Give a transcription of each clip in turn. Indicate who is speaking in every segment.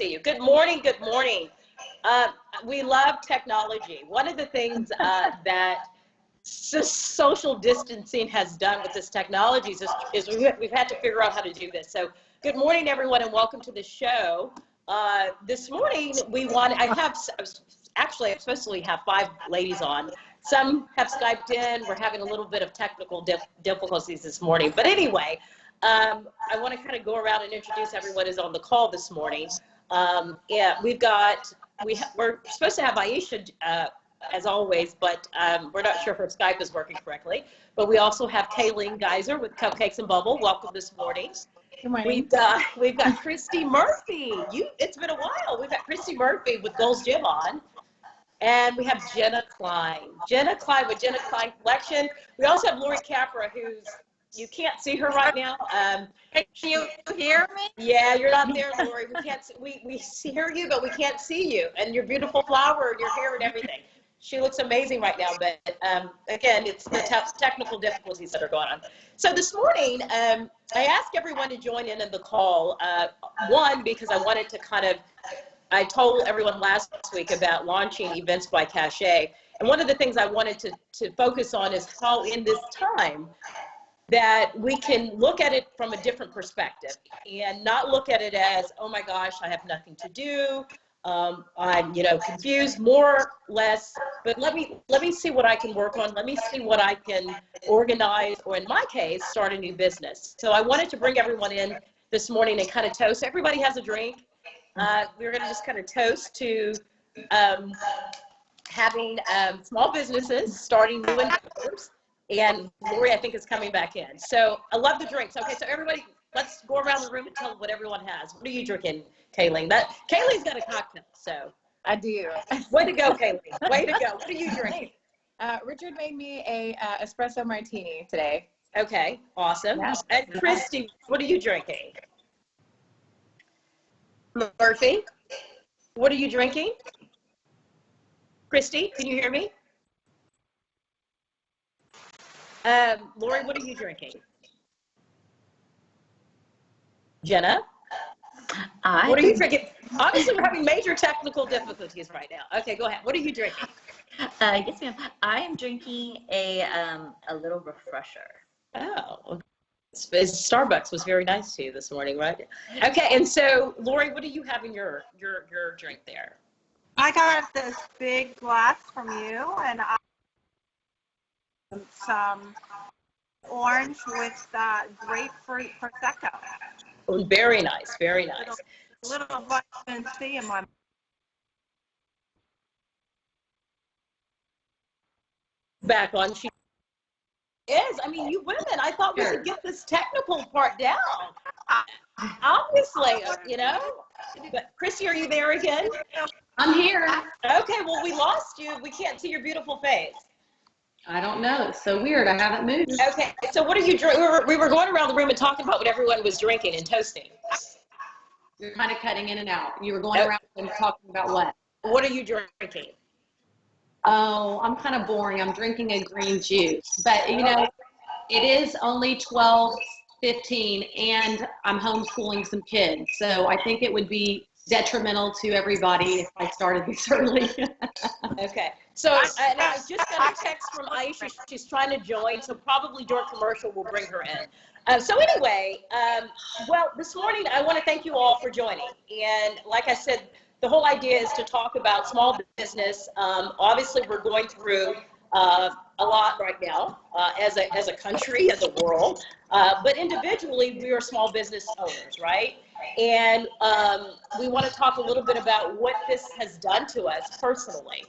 Speaker 1: see you. Good morning. Good morning. We love technology. One of the things that social distancing has done with this technology is we've had to figure out how to do this. So good morning, everyone, and welcome to the show. This morning, I'm supposed to have 5 ladies on. Some have Skyped in. We're having a little bit of technical difficulties this morning. But anyway, I want to kind of go around and introduce everyone who's on the call this morning. We're supposed to have Aisha as always, but we're not sure if her Skype is working correctly. But we also have KNLY Geyser with Cupcakes and Bubble. Welcome this morning.
Speaker 2: Good morning.
Speaker 1: We've got Christy Murphy. It's been a while. We've got Christy Murphy with Gold's Gym on. And we have Jenna Klein. Jenna Klein with Jenna Klein Collection. We also have Lori Capra, you can't see her right now.
Speaker 2: Can you hear me?
Speaker 1: Yeah, you're not there, Lori. We hear you, but we can't see you. And your beautiful flower and your hair and everything. She looks amazing right now, but again, it's the technical difficulties that are going on. So this morning, I asked everyone to join in the call. One, because I wanted to I told everyone last week about launching Events by Cachet. And one of the things I wanted to focus on is how in this time that we can look at it from a different perspective and not look at it as, oh my gosh, I have nothing to do. I'm confused, more, less, but let me see what I can work on. Let me see what I can organize, or in my case, start a new business. So I wanted to bring everyone in this morning and kind of toast. Everybody has a drink. We're going to just kind of toast to having small businesses, starting new endeavors. And Lori, I think, is coming back in. So I love the drinks. Okay, so everybody, let's go around the room and tell what everyone has. What are you drinking, Kayleen? Kayleen's got a cocktail, so.
Speaker 2: I do.
Speaker 1: Way to go, Kayleen. Way to go. What are you drinking?
Speaker 2: Richard made me a espresso martini today.
Speaker 1: Okay, awesome. Yeah. And Christy, what are you drinking? Murphy, what are you drinking? Christy, can you hear me? Lori, what are you drinking? Jenna? What are you drinking? Obviously, we're having major technical difficulties right now. Okay, go ahead. What are you drinking?
Speaker 3: Yes, ma'am. I am drinking a little refresher.
Speaker 1: Oh, Starbucks was very nice to you this morning, right? Okay, and so, Lori, what do you have in your drink there?
Speaker 4: I got this big glass from you, and some orange with grapefruit prosecco.
Speaker 1: Oh, very nice, very nice.
Speaker 4: A little vitamin C in my.
Speaker 1: Back on. She is. I mean, you women, I thought we could get this technical part down. Obviously, But Chrissy, are you there again?
Speaker 5: I'm here.
Speaker 1: Okay, well, we lost you. We can't see your beautiful face.
Speaker 5: I don't know. It's so weird. I haven't moved.
Speaker 1: Okay, so what are you drinking? We were going around the room and talking about what everyone was drinking and toasting.
Speaker 5: You're kind of cutting in and out. You were going around and talking about what?
Speaker 1: What are you drinking?
Speaker 5: Oh, I'm kind of boring. I'm drinking a green juice. But, it is only 12:15, and I'm homeschooling some kids. So I think it would be detrimental to everybody if I started this early.
Speaker 1: Okay. So I just got a text from Aisha. She's trying to join, so probably during commercial we'll bring her in. So anyway, well, this morning I want to thank you all for joining. And like I said, the whole idea is to talk about small business. Obviously, we're going through a lot right now as a country, as a world. But individually, we are small business owners, right? And we want to talk a little bit about what this has done to us personally.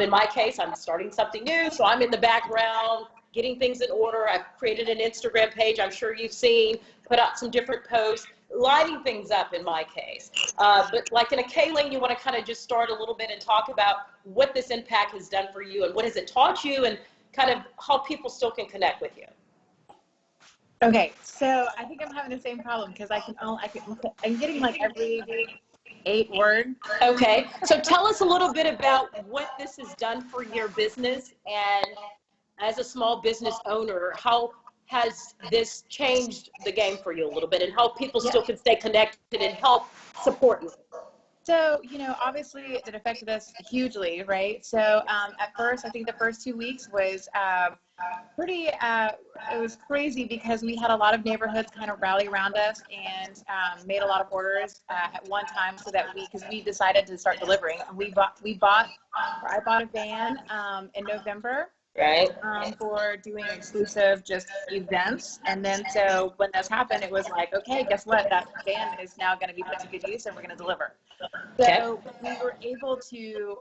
Speaker 1: In my case, I'm starting something new, so I'm in the background, getting things in order. I've created an Instagram page, I'm sure you've seen, put out some different posts, lighting things up in my case. But like in a K-Lane, you want to kind of just start a little bit and talk about what this impact has done for you and what has it taught you and kind of how people still can connect with you.
Speaker 2: Okay, so I think I'm having the same problem because I'm getting like every 8 words.
Speaker 1: Okay, so tell us a little bit about what this has done for your business, and as a small business owner, how has this changed the game for you a little bit, and how people still can stay connected and help support you?
Speaker 2: So, obviously it affected us hugely, right? So at first, I think the first 2 weeks was pretty, it was crazy because we had a lot of neighborhoods kind of rally around us and made a lot of orders at one time so that because we decided to start delivering. And I bought a van in November.
Speaker 1: Right.
Speaker 2: For doing exclusive just events. And then so when this happened, it was like, okay, guess what? That van is now going to be put to good use and we're going to deliver. So we were able to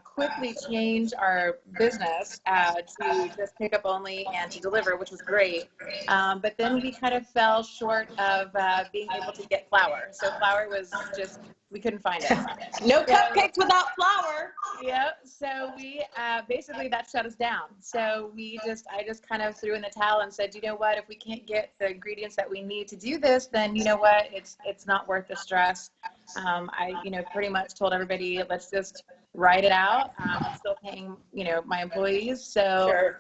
Speaker 2: quickly change our business to just pick up only and to deliver, which was great. But then we kind of fell short of being able to get flour. So flour was just, we couldn't find it.
Speaker 1: No cupcakes without flour.
Speaker 2: Yeah, so we basically that shut us down. So I just kind of threw in the towel and said, you know what, if we can't get the ingredients that we need to do this, then you know what, it's not worth the stress. I pretty much told everybody, let's just write it out. I'm still paying my employees, so
Speaker 1: Sure.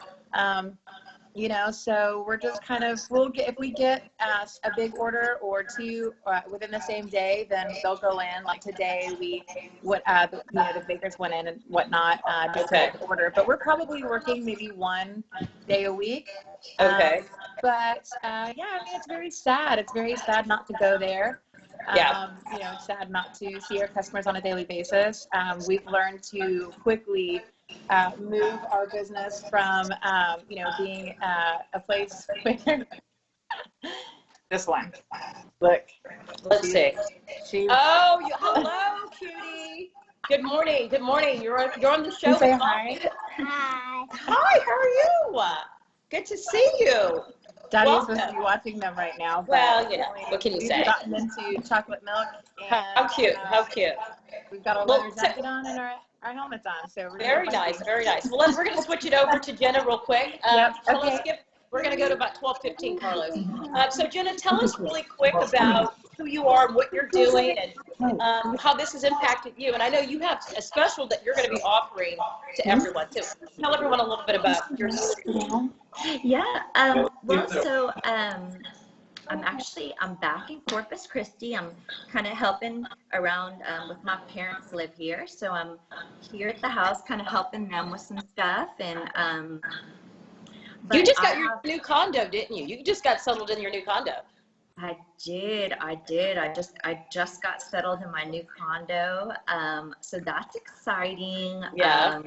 Speaker 2: So we're just kind of, if we get a big order or two within the same day, then they'll go in. Like today, the bakers went in and whatnot, just to order. But we're probably working maybe 1 day a week.
Speaker 1: Okay.
Speaker 2: It's very sad. It's very sad not to go there. It's sad not to see our customers on a daily basis. We've learned to quickly move our business from, being a place where this one. Look.
Speaker 1: Let's see. Hello, cutie. Good morning. Good morning. You're on the show.
Speaker 2: Say hi.
Speaker 4: Hi.
Speaker 1: Hi. How are you? Good to see you.
Speaker 2: Daddy's supposed to be watching them right now.
Speaker 1: Well, what can you say?
Speaker 2: We've gotten into chocolate milk. And,
Speaker 1: how cute. How cute.
Speaker 2: We've got our leather jacket on and our helmets on. So
Speaker 1: very nice. Very nice. Well, we're going to switch it over to Jenna real quick. We're going to go to about 12:15, Carlos. So Jenna, tell us really quick about who you are and what you're doing and how this has impacted you. And I know you have a special that you're going to be offering to everyone. So tell everyone a little bit about your story.
Speaker 3: Yeah. I'm back in Corpus Christi. I'm kind of helping around with my parents live here. So I'm here at the house kind of helping them with some stuff. And
Speaker 1: you just got your new condo, didn't you? You just got settled in your new condo.
Speaker 3: I did. I just got settled in my new condo. So that's exciting.
Speaker 1: Yeah.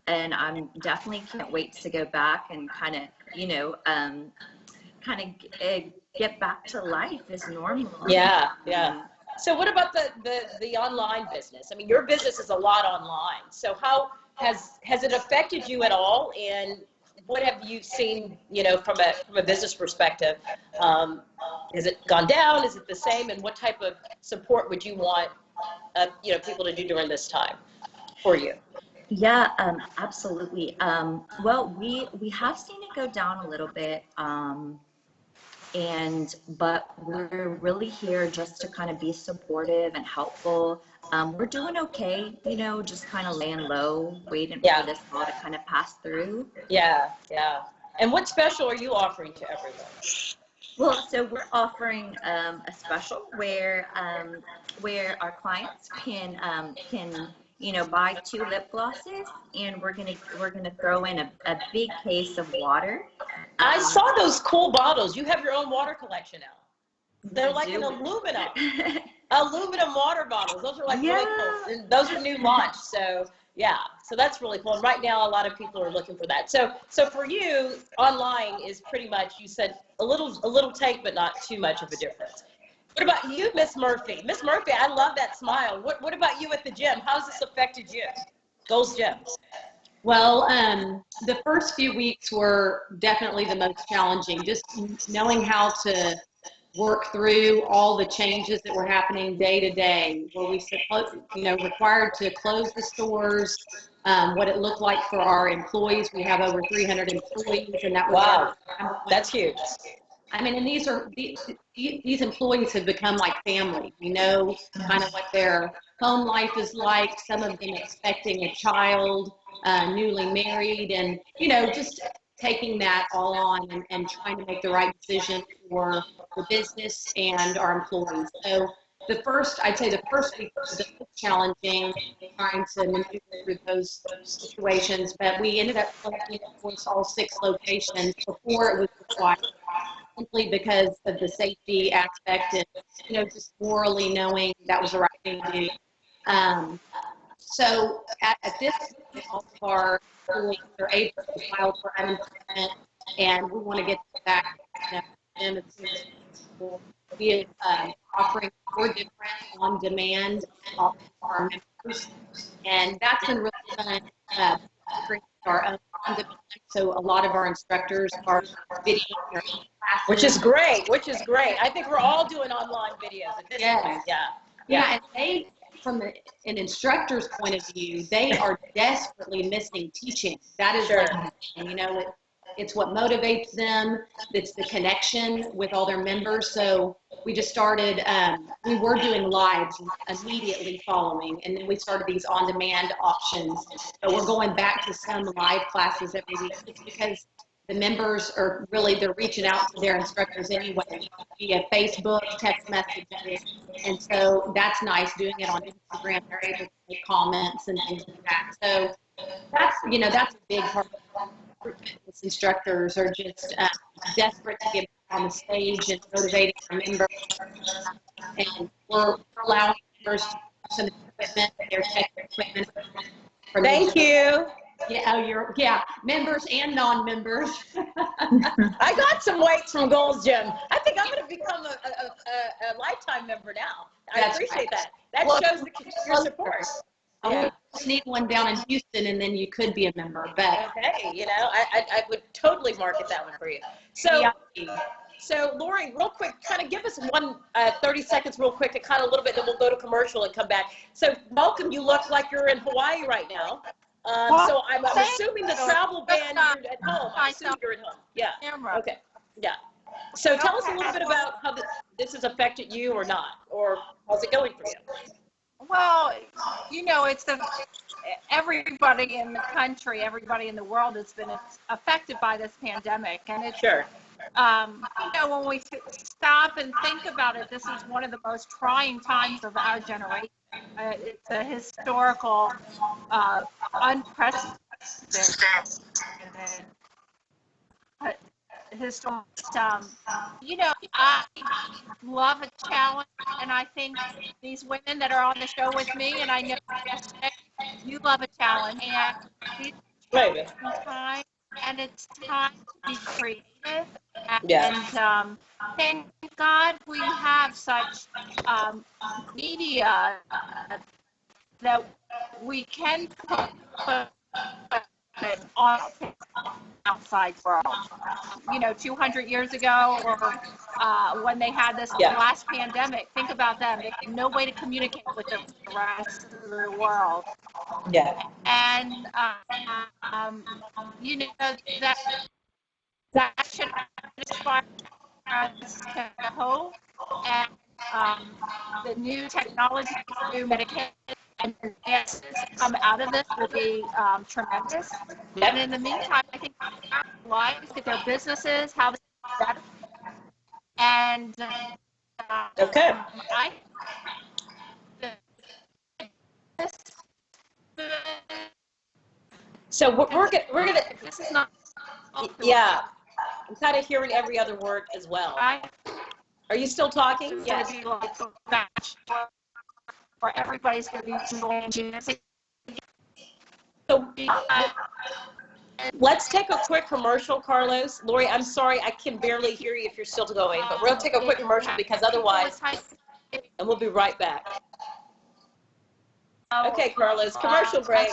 Speaker 3: And I'm definitely can't wait to go back and kind of get back to life as normal.
Speaker 1: Yeah. So what about the online business? I mean, your business is a lot online. So how has it affected you at all? And what have you seen, from a business perspective? Has it gone down? Is it the same? And what type of support would you want, people to do during this time for you?
Speaker 3: Yeah, absolutely. Well, we have seen it go down a little bit, but we're really here just to kind of be supportive and helpful. We're doing okay, just kind of laying low, waiting for this all to kind of pass through.
Speaker 1: Yeah. And what special are you offering to everyone?
Speaker 3: Well, so we're offering a special where our clients can buy 2 lip glosses, and we're gonna throw in a big case of water.
Speaker 1: I saw those cool bottles. You have your own water collection now. They're like an aluminum water bottles. Those are like really cool. And those are new launch. So so that's really cool. And right now, a lot of people are looking for that. So for you, online is pretty much, you said a little take, but not too much of a difference. What about you, Miss Murphy? Miss Murphy, I love that smile. What about you at the gym? How's this affected you? Gold's Gym.
Speaker 5: Well, the first few weeks were definitely the most challenging, just knowing how to work through all the changes that were happening day to day, where we required to close the stores, what it looked like for our employees. We have over 300 employees, and that was
Speaker 1: wow, that's huge.
Speaker 5: I mean, and these employees have become like family. We know kind of what their home life is like. Some of them expecting a child, newly married, and just taking that all on and trying to make the right decision for the business and our employees. So I'd say the first week was the most challenging, trying to maneuver through those situations, but we ended up collecting almost all 6 locations before it was required, simply because of the safety aspect and, just morally knowing that was the right thing to do. So at this point, all of our schools are able to file for unemployment, and we want to get back to them as soon as possible. We are offering 4 different on-demand options for our members, and that's been really fun. Bringing our own on-demand, so a lot of our instructors are videoing their own classes.
Speaker 1: Which is great. I think we're all doing online videos at this point.
Speaker 5: Yeah, and they, from an instructor's point of view, they are desperately missing teaching. That is it's what motivates them. It's the connection with all their members. So we just started, we were doing lives immediately following, and then we started these on-demand options. But we're going back to some live classes every week just because the members are really, they're reaching out to their instructors anyway via Facebook, text messages. And so that's nice, doing it on Instagram. They're able to make comments and things like that. So that's, that's a big part of fitness instructors are just desperate to get on the stage and motivating their members. And we're allowing members to use some equipment, their tech equipment.
Speaker 1: Thank you.
Speaker 5: Members and non-members.
Speaker 1: I got some weights from Gold's Gym. I think I'm going to become a lifetime member now. I appreciate that. That shows your support.
Speaker 5: I just need one down in Houston, and then you could be a member. But
Speaker 1: okay, I would totally market that one for you. So Lori, real quick, kind of give us 30 seconds real quick, and kind of a little bit, then we'll go to commercial and come back. So welcome, you look like you're in Hawaii right now. So I'm assuming the travel ban, you're at home. I assume you're at home. Yeah. Okay. Yeah. So tell us a little bit about how this has affected you or not, or how's it going for you?
Speaker 4: Well, it's everybody in the country, everybody in the world has been affected by this pandemic, and it's
Speaker 1: sure.
Speaker 4: When we stop and think about it, this is one of the most trying times of our generation. It's a historical, unprecedented historical. I love a challenge, and I think these women that are on the show with me, and I know you love a challenge, and it's time, and it's time to be creative. And thank God we have such media that we can put on outside world. 200 years ago, or when they had this last pandemic, think about them. They had no way to communicate with the rest of the world.
Speaker 1: Yeah.
Speaker 4: And that should inspire us to hope, and the new technologies, new medication, and advances come out of this will be tremendous. And in the meantime, I think lives, get their businesses, how they do better. And
Speaker 1: okay. So we're gonna.
Speaker 4: This is not.
Speaker 1: Yeah, I'm kind of hearing every other word as well. Are you still talking?
Speaker 4: Yes. Where everybody's going to be doing.
Speaker 1: So let's take a quick commercial, Carlos. Lori, I'm sorry, I can barely hear you if you're still going, but we're going to take a quick commercial because otherwise, and we'll be right back. Okay, Carlos, commercial break.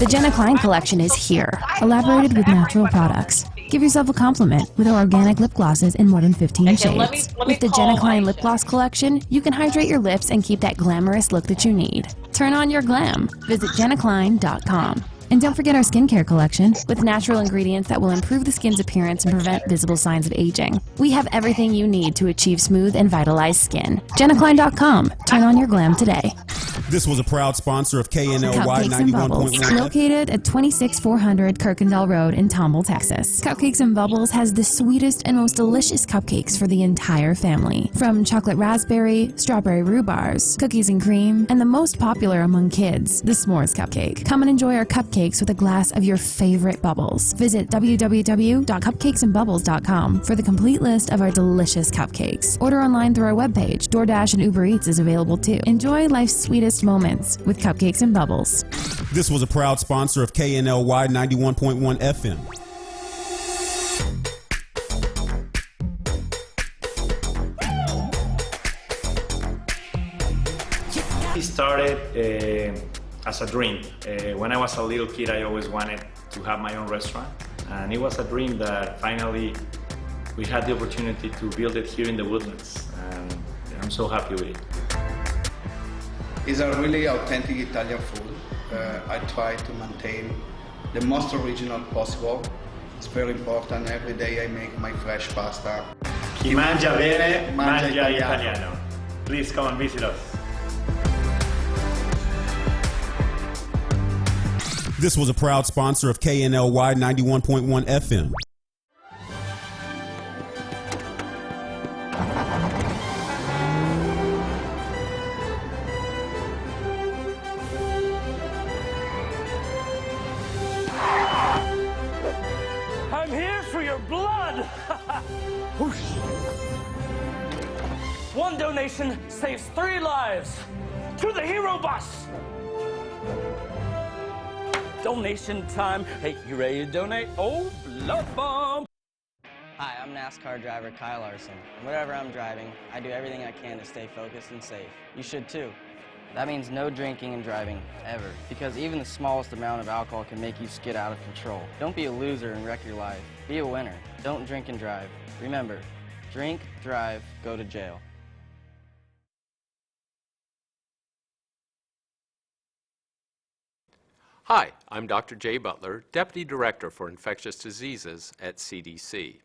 Speaker 6: The Jenna Klein collection is here, elaborated with natural products. Give yourself a compliment with our organic lip glosses in more than 15 shades. With the Jenna Klein lip gloss collection, you can hydrate your lips and keep that glamorous look that you need. Turn on your glam. Visit jennaklein.com. And don't forget our skincare collection with natural ingredients that will improve the skin's appearance and prevent visible signs of aging. We have everything you need to achieve smooth and vitalized skin. jennaklein.com. Turn on your glam today.
Speaker 7: This was a proud sponsor of KNLY
Speaker 6: Cupcakes and Bubbles,
Speaker 7: 91.1.
Speaker 6: located at 26400 Kirkendall Road in Tomball, Texas. Cupcakes and Bubbles has the sweetest and most delicious cupcakes for the entire family. From chocolate raspberry, strawberry rhubars, cookies and cream, and the most popular among kids, the s'mores cupcake. Come and enjoy our cupcakes with a glass of your favorite bubbles. Visit www.cupcakesandbubbles.com for the complete list of our delicious cupcakes. Order online through our webpage. DoorDash and Uber Eats is available too. Enjoy life's sweetest moments with Cupcakes and Bubbles.
Speaker 7: This was a proud sponsor of KNLY 91.1 FM.
Speaker 8: It started as a dream. When I was a little kid, I always wanted to have my own restaurant. And it was a dream that finally we had the opportunity to build it here in the Woodlands. And I'm so happy with it.
Speaker 9: It's a really authentic Italian food. I try to maintain the most original possible. It's very important. Every day I make my fresh pasta.
Speaker 8: Chi mangia bene, mangia italiano. Please come and visit us.
Speaker 7: This was a proud sponsor of KNLY 91.1 FM.
Speaker 10: I'm here for your blood! Whoosh. One donation saves 3 lives. To the hero bus! Donation time. Hey, you ready to donate? Oh, blood bomb!
Speaker 11: Hi, I'm NASCAR driver Kyle Larson. Whenever I'm driving, I do everything I can to stay focused and safe. You should too. That means no drinking and driving, ever. Because even the smallest amount of alcohol can make you skid out of control. Don't be a loser and wreck your life. Be a winner. Don't drink and drive. Remember, drink, drive, go to jail.
Speaker 12: Hi, I'm Dr. Jay Butler, Deputy Director for Infectious Diseases at CDC.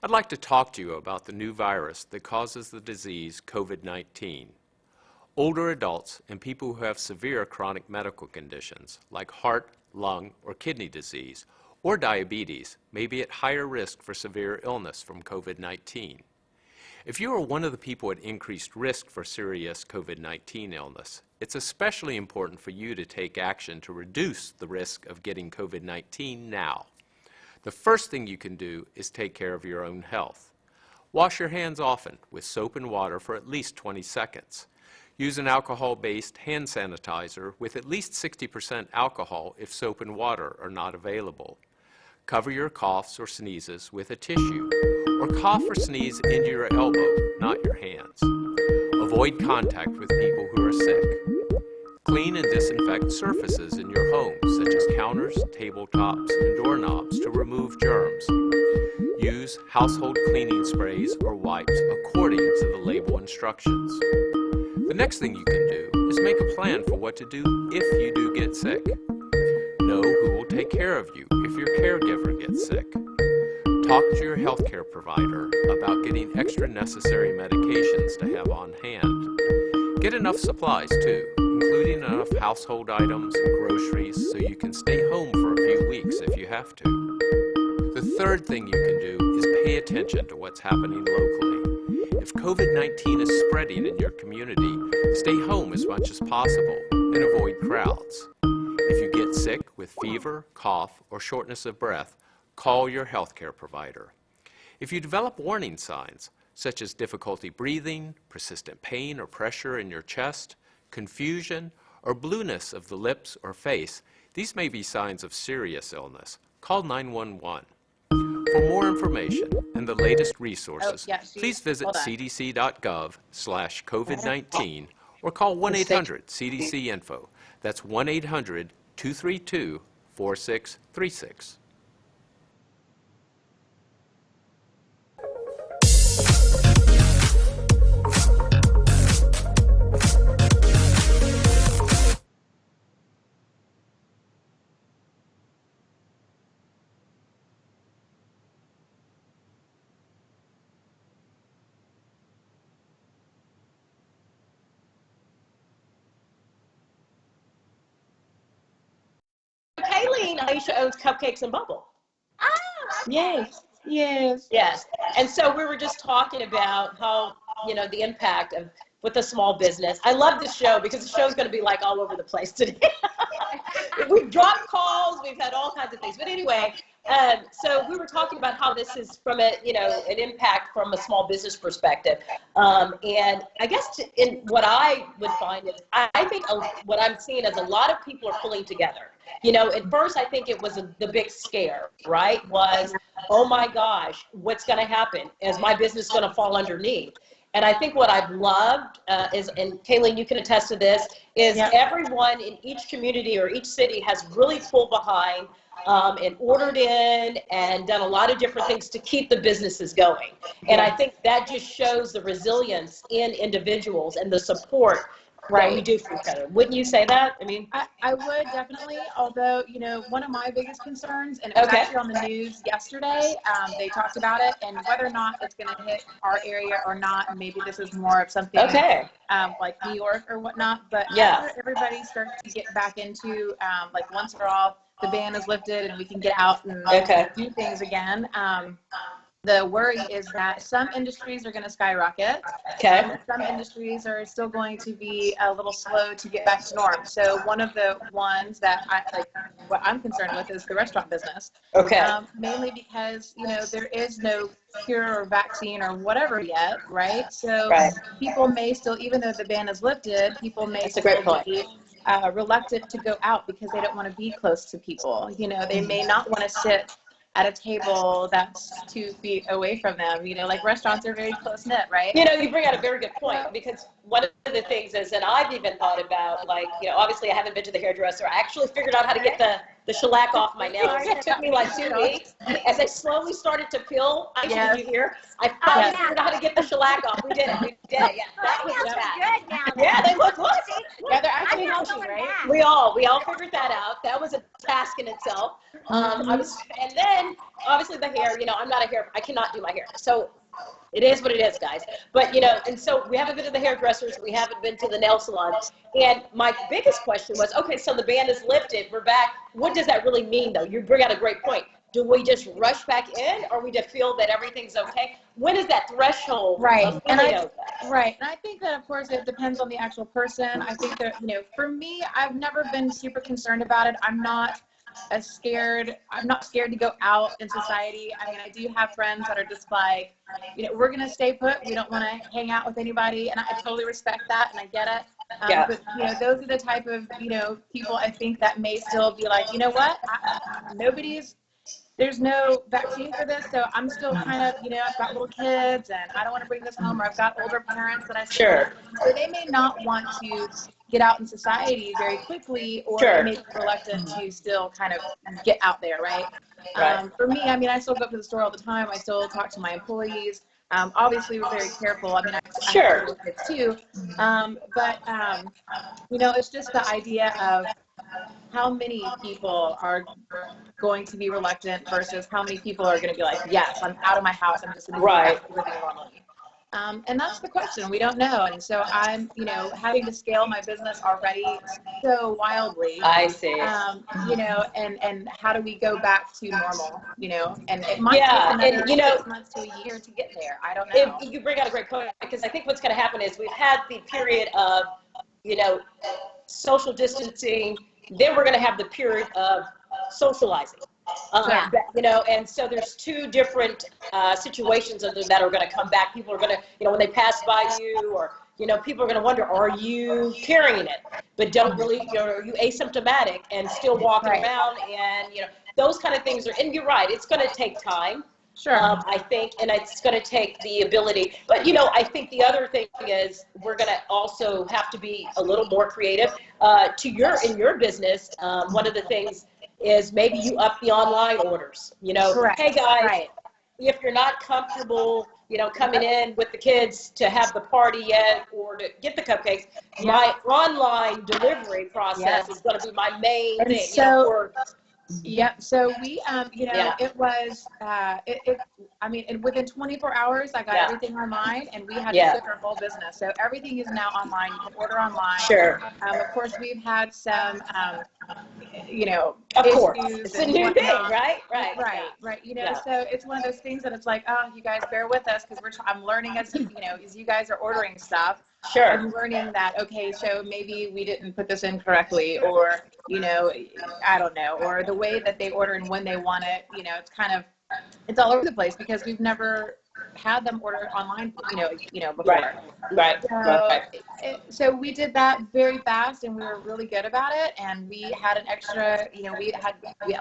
Speaker 12: I'd like to talk to you about the new virus that causes the disease COVID-19. Older adults and people who have severe chronic medical conditions like heart, lung, or kidney disease or diabetes may be at higher risk for severe illness from COVID-19. If you are one of the people at increased risk for serious COVID-19 illness, it's especially important for you to take action to reduce the risk of getting COVID-19 now. The first thing you can do is take care of your own health. Wash your hands often with soap and water for at least 20 seconds. Use an alcohol-based hand sanitizer with at least 60% alcohol if soap and water are not available. Cover your coughs or sneezes with a tissue, or cough or sneeze into your elbow, not your hands. Avoid contact with people who are sick. Clean and disinfect surfaces in your home, such as counters, tabletops, and doorknobs to remove germs. Use household cleaning sprays or wipes according to the label instructions. The next thing you can do is make a plan for what to do if you do get sick. Know who will take care of you if your caregiver gets sick. Talk to your healthcare provider about getting extra necessary medications to have on hand. Get enough supplies too, including enough household items and groceries so you can stay home for a few weeks if you have to. The third thing you can do is pay attention to what's happening locally. If COVID-19 is spreading in your community, stay home as much as possible and avoid crowds. If you get sick with fever, cough, or shortness of breath, call your healthcare provider. If you develop warning signs, such as difficulty breathing, persistent pain or pressure in your chest, confusion, or blueness of the lips or face, these may be signs of serious illness. Call 911. For more information and the latest resources, please visit cdc.gov/COVID-19 or call 1-800-CDC-INFO. That's 1-800-232-4636.
Speaker 1: Aisha owns Cupcakes and Bubble.
Speaker 3: Oh, okay.
Speaker 1: Yes. And so we were just talking about how, the impact of with a small business. I love this show because the show's going to be like all over the place today. We've dropped calls, we've had all kinds of things. But anyway, so we were talking about how this is from an impact from a small business perspective. And I guess in what I would find is, I think what I'm seeing is a lot of people are pulling together. At first I think it was the big scare, right? Was, oh my gosh, what's going to happen? Is my business going to fall underneath? And I think what I've loved is, and Kayleen, you can attest to this, is everyone in each community or each city has really pulled behind and ordered in and done a lot of different things to keep the businesses going. And I think that just shows the resilience in individuals and the support that we do for each other. Wouldn't you say that? I mean,
Speaker 2: I would definitely, although, one of my biggest concerns, and it was actually on the news yesterday, they talked about it, and whether or not it's going to hit our area or not, and maybe this is more of something like New York or whatnot, but after everybody starts to get back into, like once we're all, the ban is lifted and we can get out and do things again, the worry is that some industries are going to skyrocket. Some industries are still going to be a little slow to get back to norm. So one of the ones that what I'm concerned with is the restaurant business. Mainly because, there is no cure or vaccine or whatever yet, right? So people may still, even though the ban is lifted, people may still be reluctant to go out because they don't want to be close to people. They may not want to sit at a table that's 2 feet away from them. Like restaurants are very close knit, right?
Speaker 1: You bring out a very good point, because one of the things is, and I've even thought about, obviously I haven't been to the hairdresser. I actually figured out how to get the shellac off my nails. It took me like 2 weeks. As I slowly started to peel, did you hear? I finally figured out how to get the shellac off. We did it. Yeah, that was
Speaker 3: good now.
Speaker 1: Yeah, they look good.
Speaker 2: Yeah, they're actually healthy, right?
Speaker 1: We all figured that out. That was a task in itself. And then obviously the hair, I'm not a hair, I cannot do my hair. So it is what it is, guys. But, and so we haven't been to the hairdressers, we haven't been to the nail salons. And my biggest question was, okay, so the ban is lifted, we're back. What does that really mean, though? You bring out a great point. Do we just rush back in, or we just feel that everything's okay? When is that threshold?
Speaker 2: And I think that, of course, it depends on the actual person. I think that, for me, I've never been super concerned about it. I'm not scared to go out in society. I mean, I do have friends that are just like, we're going to stay put. We don't want to hang out with anybody. And I totally respect that, and I get it. But, those are the type of, people I think that may still be like, what? There's no vaccine for this, so I'm still kind of, I've got little kids, and I don't want to bring this home, or I've got older parents that I see. So they may not want to get out in society very quickly, or they may be reluctant to still kind of get out there, right? For me, I mean, I still go up to the store all the time. I still talk to my employees. Obviously, we're very careful. I mean, I have little kids too. But it's just the idea of how many people are going to be reluctant versus how many people are going to be like, yes, I'm out of my house. I'm just going to be living normally. And that's the question. We don't know. And so I'm, having to scale my business already so wildly.
Speaker 1: I see.
Speaker 2: And how do we go back to normal, and it might take another 6 months to a year to get there. I don't know.
Speaker 1: You bring out a great point, because I think what's going to happen is we've had the period of, social distancing. Then we're going to have the period of socializing. And so there's two different situations that are going to come back. People are going to, when they pass by you, or, people are going to wonder, are you carrying it? But don't really, are you asymptomatic and still walking around? And, those kind of things and you're right, it's going to take time. I think, and it's going to take the ability. But, I think the other thing is we're going to also have to be a little more creative. In your business, one of the things is maybe you up the online orders. Hey guys, if you're not comfortable, coming in with the kids to have the party yet, or to get the cupcakes, my online delivery process is going to be my main thing.
Speaker 2: Yep. So we,
Speaker 1: Yeah.
Speaker 2: it was, I mean, and within 24 hours, I got
Speaker 1: Yeah.
Speaker 2: everything online, and we had to
Speaker 1: Yeah.
Speaker 2: shift our whole business. So everything is now online. You can order online.
Speaker 1: Sure.
Speaker 2: Of course, we've had some,
Speaker 1: Of course.
Speaker 2: issues
Speaker 1: It's a
Speaker 2: and
Speaker 1: new thing,
Speaker 2: whatnot.
Speaker 1: right?
Speaker 2: Right.
Speaker 1: Yeah.
Speaker 2: So it's one of those things that it's like, oh, you guys bear with us because I'm learning as you guys are ordering stuff.
Speaker 1: Sure.
Speaker 2: I'm learning that, okay, so maybe we didn't put this in correctly, or, I don't know, or the way that they order and when they want it, it's all over the place because we've never had them order online, before.
Speaker 1: Right.
Speaker 2: So we did that very fast, and we were really good about it. And we had an extra,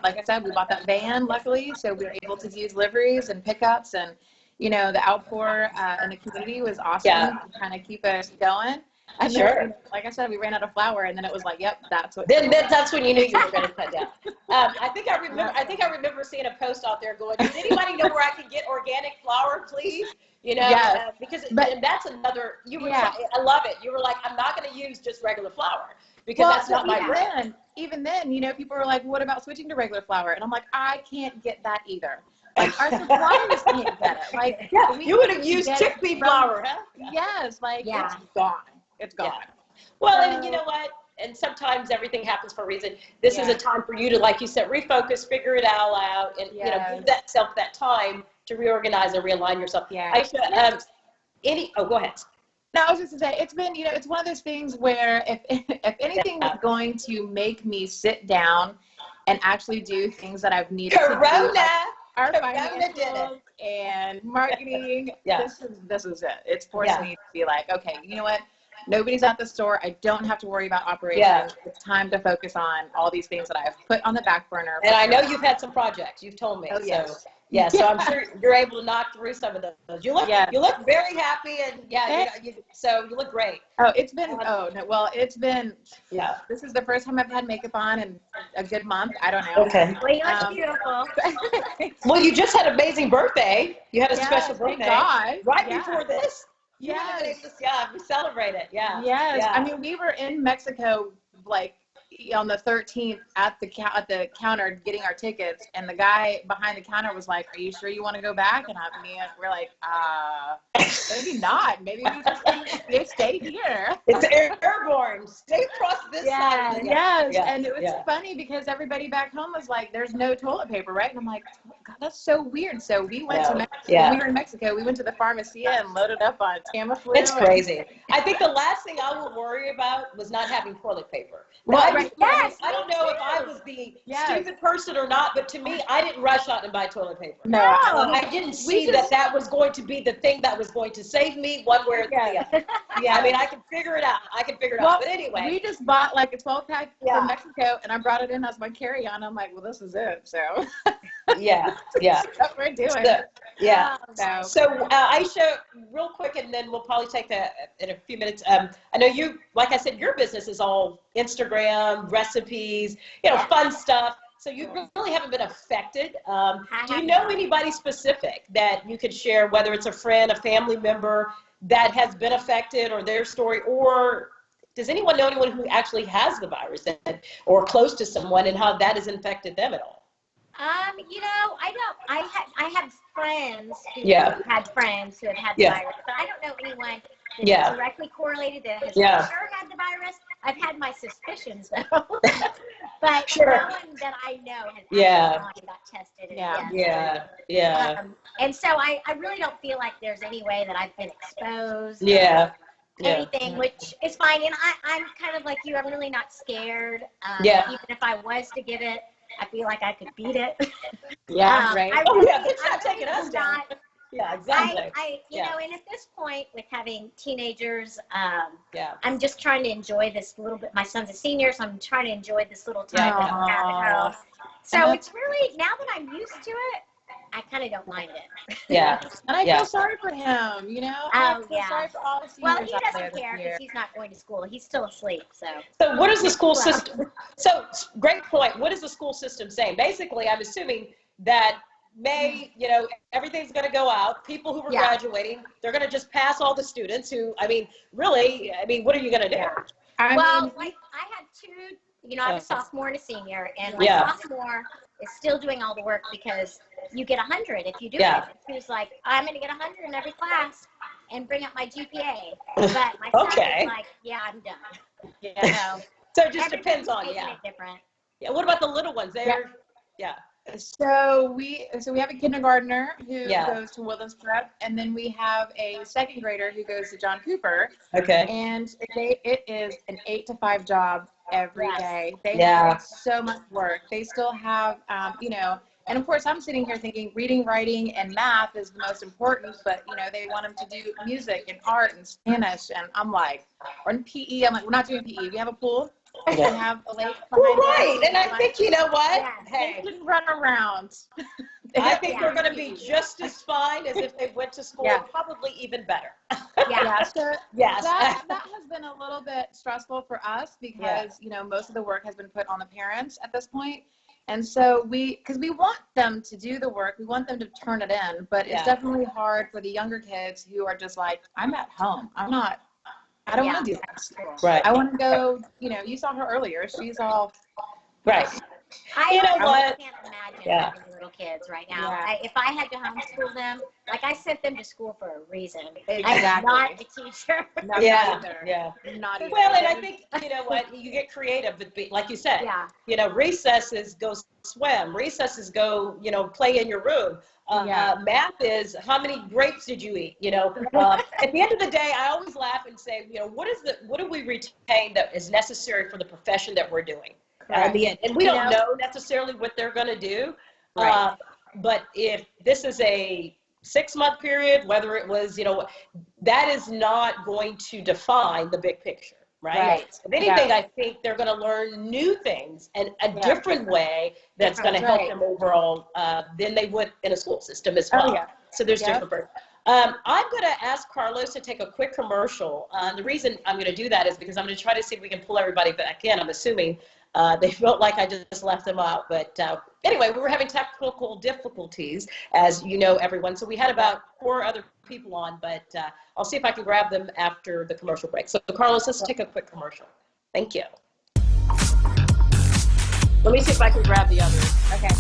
Speaker 2: like I said, we bought that van, luckily, so we were able to use liveries and pickups, and the outpour in the community was awesome to kind of keep us going. And then, like I said, we ran out of flour, and then it was like, yep, that's what.
Speaker 1: Then that's when you knew you were going to cut down. I think I remember seeing a post out there going, "Does anybody know where I can get organic flour, please?"
Speaker 2: Yes.
Speaker 1: And that's another. I love it. You were like, "I'm not going to use just regular flour because that's not my brand."
Speaker 2: Even then, people were like, "What about switching to regular flour?" And I'm like, "I can't get that either. Like, our suppliers can't get it. Like,
Speaker 1: you would have used chickpea flour, huh?
Speaker 2: Yes, it's gone. It's gone."
Speaker 1: Well, and you know what? And sometimes everything happens for a reason. This is a time for you to, like you said, refocus, figure it all out, and give that self that time to reorganize and realign yourself.
Speaker 2: Yeah.
Speaker 1: Aisha, go ahead.
Speaker 2: No, I was just to say, it's been, it's one of those things where if anything was going to make me sit down and actually do things that I've needed to do, like our financials and marketing, this is it. It's forced me to be like, okay, you know what? Nobody's at the store. I don't have to worry about operations.
Speaker 1: Yeah.
Speaker 2: It's time to focus on all these things that I've put on the back burner.
Speaker 1: And I know you've had some projects. You've told me.
Speaker 2: Oh, yes.
Speaker 1: So I'm sure you're able to knock through some of those. You look very happy, and so you look great.
Speaker 2: Oh, it's been this is the first time I've had makeup on in a good month. I don't know.
Speaker 1: Okay.
Speaker 3: Well, you look beautiful.
Speaker 1: Well, you just had an amazing birthday. You had a special birthday.
Speaker 2: Thank God.
Speaker 1: Right before this.
Speaker 2: Yes.
Speaker 1: We celebrate it. Yeah.
Speaker 2: Yes.
Speaker 1: Yeah.
Speaker 2: I mean, we were in Mexico like on the 13th at the counter getting our tickets, and the guy behind the counter was like, "Are you sure you want to go back?" And we're like, maybe not. Maybe we just stay here.
Speaker 1: It's airborne. Stay across this side.
Speaker 2: Yes. And it was funny because everybody back home was like, "There's no toilet paper, right?" And I'm like, God, that's so weird. So we went to Mexico. When we were in Mexico, we went to the Pharmacia and loaded up on Tamiflu.
Speaker 1: It's crazy. I think the last thing I would worry about was not having toilet paper. I don't know if I was the stupid person or not, but to me, I didn't rush out and buy toilet paper.
Speaker 2: No.
Speaker 1: I didn't see that was going to be the thing that was going to save me one way or the other. I mean, I can figure it out. But anyway.
Speaker 2: We just bought like a 12-pack from Mexico, and I brought it in as my carry-on. I'm like, well, this is it. So.
Speaker 1: That's
Speaker 2: what we're doing.
Speaker 1: So Aisha, real quick, and then we'll probably take that in a few minutes. I know you, like I said, your business is all Instagram, recipes, fun stuff. So you really haven't been affected. Do you know anybody specific that you could share, whether it's a friend, a family member that has been affected, or their story, or does anyone know anyone who actually has the virus or close to someone, and how that has infected them at all?
Speaker 3: I have friends who had friends who have had the virus, but I don't know anyone that's directly correlated that has sure had the virus. I've had my suspicions though, but no one that I know has actually got tested. And so I really don't feel like there's any way that I've been exposed. Anything, which is fine. And I'm kind of like you. I'm really not scared. Even if I was to get it, I feel like I could beat it.
Speaker 1: Right.
Speaker 3: It's
Speaker 1: not taking us down. Exactly.
Speaker 3: And at this point, with having teenagers, I'm just trying to enjoy this little bit. My son's a senior, so I'm trying to enjoy this little time that I have at home. So it's really, now that I'm used to it, I kind of don't mind it.
Speaker 2: And I feel sorry for him, I feel sorry for all the seniors.
Speaker 3: Well, he doesn't care because he's not going to school. He's still asleep.
Speaker 1: So what is the school system? So great point. What is the school system saying? Basically, I'm assuming that everything's going to go out. People who were graduating, they're going to just pass all the students who, what are you going to do?
Speaker 3: I had two
Speaker 13: you know, I have a sophomore and a senior, and my sophomore is still doing all the work because you get 100 if you do it. She was like, I'm going to get 100 in every class and bring up my GPA. But my son is like, yeah, I'm done.
Speaker 1: Yeah. So it just depends on,
Speaker 13: it different.
Speaker 1: Yeah. What about the little ones? They're,
Speaker 2: So we have a kindergartner who goes to Woodlands Prep, and then we have a second grader who goes to John Cooper.
Speaker 1: Okay.
Speaker 2: And it is an 8 to 5 job every day. They have so much work. They still have, you know, and of course I'm sitting here thinking reading, writing, and math is the most important, but you know, they want them to do music and art and Spanish, and I'm like, or in PE, I'm like, we're not doing PE. We have a pool. We have a lake behind us.
Speaker 1: And I think, you know what?
Speaker 2: Hey, they can run around.
Speaker 1: I think they're going to be just as fine as if they went to school, probably even better.
Speaker 2: So that has been a little bit stressful for us because, you know, most of the work has been put on the parents at this point. And so because we want them to do the work, we want them to turn it in, but it's definitely hard for the younger kids who are just like, I'm at home. I don't want to do that.
Speaker 1: Right.
Speaker 2: I want to go, you know, you saw her earlier. She's all.
Speaker 1: Right.
Speaker 13: I can't imagine having little kids right now. If I had to homeschool them, like I sent them to school for a reason. I'm not a teacher.
Speaker 2: Not either. Not either.
Speaker 1: Well, and I think, you know what, you get creative, like you said, you know, recesses go swim, recesses go, you know, play in your room. Math is how many grapes did you eat? You know, at the end of the day, I always laugh and say, you know, what do we retain that is necessary for the profession that we're doing? At the end, and we don't know necessarily what they're going to do. But if this is a 6-month period, whether it was, you know, that is not going to define the big picture. Right. If anything, I think they're going to learn new things and a different way that's going to help them overall than they would in a school system as well. So there's different parts. I'm going to ask Carlos to take a quick commercial. The reason I'm going to do that is because I'm going to try to see if we can pull everybody back in. I'm assuming they felt like I just left them out. But anyway, we were having technical difficulties, as you know, everyone. So we had about 4 other people on, but I'll see if I can grab them after the commercial break. So Carlos, let's take a quick commercial. Thank you. Let me see if I can grab the others.
Speaker 2: Okay.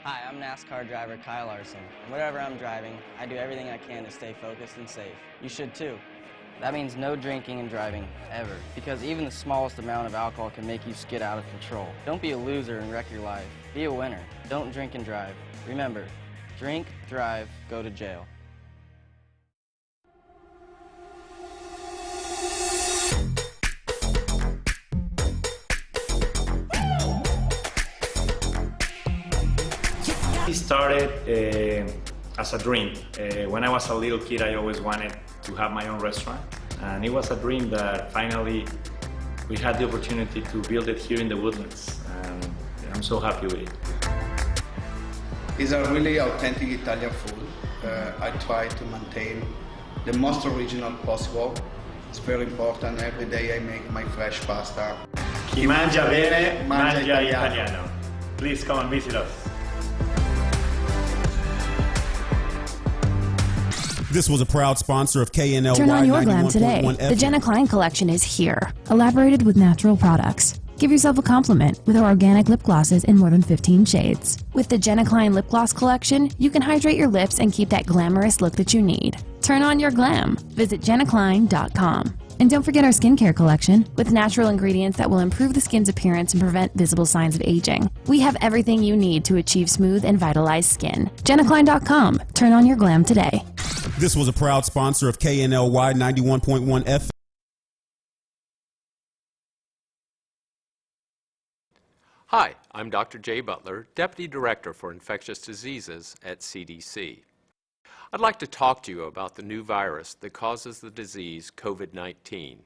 Speaker 11: Hi, I'm NASCAR driver Kyle Larson. Whatever I'm driving, I do everything I can to stay focused and safe. You should too. That means no drinking and driving, ever. Because even the smallest amount of alcohol can make you skid out of control. Don't be a loser and wreck your life. Be a winner. Don't drink and drive. Remember, drink, drive, go to jail.
Speaker 8: It started as a dream. When I was a little kid, I always wanted to have my own restaurant. And it was a dream that finally we had the opportunity to build it here in the Woodlands. And I'm so happy with it.
Speaker 9: It's a really authentic Italian food. I try to maintain the most original possible. It's very important. Every day I make my fresh pasta.
Speaker 8: Chi mangia bene, mangia italiano. Please come and visit us.
Speaker 7: This was a proud sponsor of KNLY.
Speaker 6: Turn on your glam today.
Speaker 7: 91.1 FM.
Speaker 6: The Jenna Klein collection is here, elaborated with natural products. Give yourself a compliment with our organic lip glosses in more than 15 shades. With the Jenna Klein lip gloss collection, you can hydrate your lips and keep that glamorous look that you need. Turn on your glam. Visit jennaklein.com. And don't forget our skincare collection with natural ingredients that will improve the skin's appearance and prevent visible signs of aging. We have everything you need to achieve smooth and vitalized skin. jennaklein.com. Turn on your glam today.
Speaker 7: This was a proud sponsor of KNLY 91.1 FM.
Speaker 12: Hi, I'm Dr. Jay Butler, Deputy Director for Infectious Diseases at CDC. I'd like to talk to you about the new virus that causes the disease COVID-19.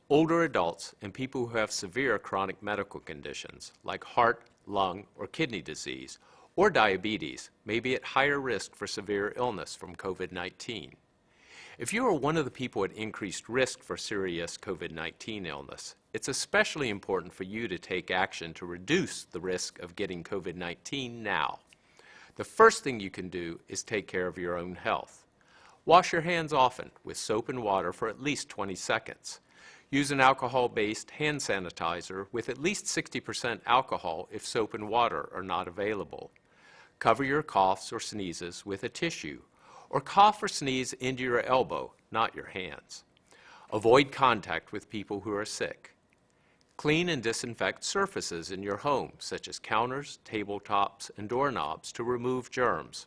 Speaker 12: Older adults and people who have severe chronic medical conditions like heart, lung, or kidney disease or diabetes may be at higher risk for severe illness from COVID-19. If you are one of the people at increased risk for serious COVID-19 illness, it's especially important for you to take action to reduce the risk of getting COVID-19 now. The first thing you can do is take care of your own health. Wash your hands often with soap and water for at least 20 seconds. Use an alcohol-based hand sanitizer with at least 60% alcohol if soap and water are not available. Cover your coughs or sneezes with a tissue, or cough or sneeze into your elbow, not your hands. Avoid contact with people who are sick. Clean and disinfect surfaces in your home, such as counters, tabletops, and doorknobs to remove germs.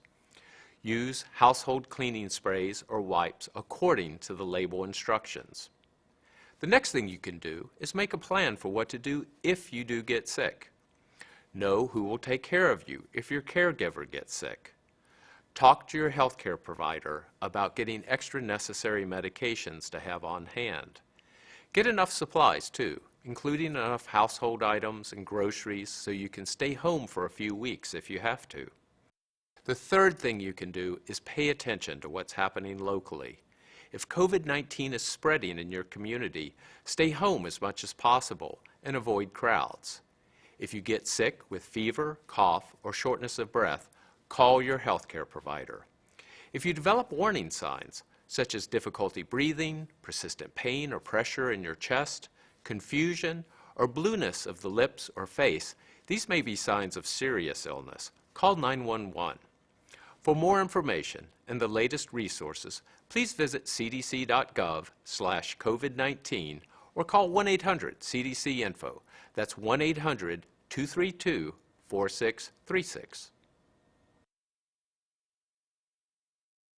Speaker 12: Use household cleaning sprays or wipes according to the label instructions. The next thing you can do is make a plan for what to do if you do get sick. Know who will take care of you if your caregiver gets sick. Talk to your healthcare provider about getting extra necessary medications to have on hand. Get enough supplies too, including enough household items and groceries so you can stay home for a few weeks if you have to. The third thing you can do is pay attention to what's happening locally. If COVID-19 is spreading in your community, stay home as much as possible and avoid crowds. If you get sick with fever, cough, or shortness of breath, call your healthcare provider. If you develop warning signs, such as difficulty breathing, persistent pain or pressure in your chest, confusion, or blueness of the lips or face, these may be signs of serious illness. Call 911. For more information and the latest resources, please visit cdc.gov/COVID-19 or call 1-800-CDC-INFO. That's 1-800-232-4636.